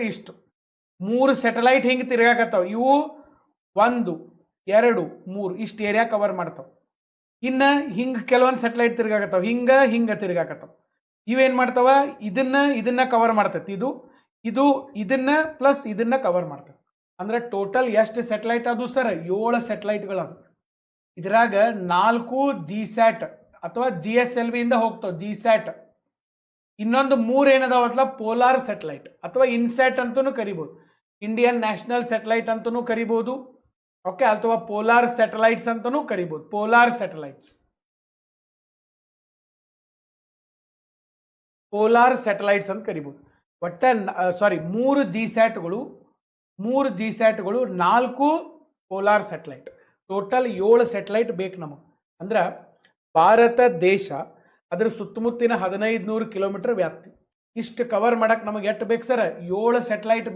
ಇಷ್ಟು 3 ಸ್ಯಾಟಲೈಟ್ ಹಿಂಗೆ ತಿರುಗಾಕತ್ತಾವ. ಇವು 1 2 3 ಇಷ್ಟು ಏರಿಯಾ ಕವರ್ ಮಾಡ್ತಾವ. ಇನ್ನು ಹಿಂಗೆ ಕೆಲವೊಂದು ಸ್ಯಾಟಲೈಟ್ ತಿರುಗಾಕತ್ತಾವ, ಹಿಂಗೆ ತಿರುಗಾಕತ್ತಾವ. ಇವೇನು ಮಾಡ್ತಾವ, ಇದನ್ನ ಕವರ್ ಮಾಡ್ತೈತಿ. ಇದು ಇದನ್ನ ಪ್ಲಸ್ ಇದನ್ನ ಕವರ್ ಮಾಡ್ತೈತಿ. ಅಂದ್ರೆ ಟೋಟಲ್ ಎಷ್ಟು ಸ್ಯಾಟಲೈಟ್ ಅದು ಸರ್? 7 ಸ್ಯಾಟಲೈಟ್ಗಳದು. ಇದ್ರಾಗ 4 GSAT ಅಥವಾ GSLV ಇಂದ ಹೋಗ್ತಾವ, GSAT. ಇನ್ನೊಂದು 3 ಏನದಾವತ್ಲ ಪೋಲಾರ್ ಸ್ಯಾಟಲೈಟ್ ಅಥವಾ ಇನ್ಸ್ಯಾಟ್ ಅಂತೂ ಕರಿಬಹುದು, ಇಂಡಿಯನ್ ನ್ಯಾಷನಲ್ ಸ್ಯಾಟಲೈಟ್ ಅಂತೂ ಕರಿಬಹುದು. ಓಕೆ, ಅಥವಾ ಪೋಲಾರ್ ಸ್ಯಾಟಲೈಟ್ಸ್ ಅಂತೂ ಕರಿಬಹುದು, ಪೋಲಾರ್ ಸ್ಯಾಟಲೈಟ್ಸ್ ಅಂತ ಕರಿಬಹುದು. ಒಟ್ಟ 3 GSATಗಳು, 4 ಪೋಲಾರ್ ಸ್ಯಾಟಲೈಟ್, ಟೋಟಲ್ 7 ಸ್ಯಾಟಲೈಟ್ ಬೇಕು ನಮಗೆ. ಅಂದ್ರೆ ಭಾರತ ದೇಶ ಅದರ ಸುತ್ತಮುತ್ತಿನ 1500 ಕಿಲೋಮೀಟರ್ ವ್ಯಾಪ್ತಿ. ಇಷ್ಟು ಕವರ್ ಮಾಡಕ್ಕೆ ನಮಗೆ ಎಷ್ಟು ಬೇಕು ಸರ್? 7 ಸ್ಯಾಟಲೈಟ್.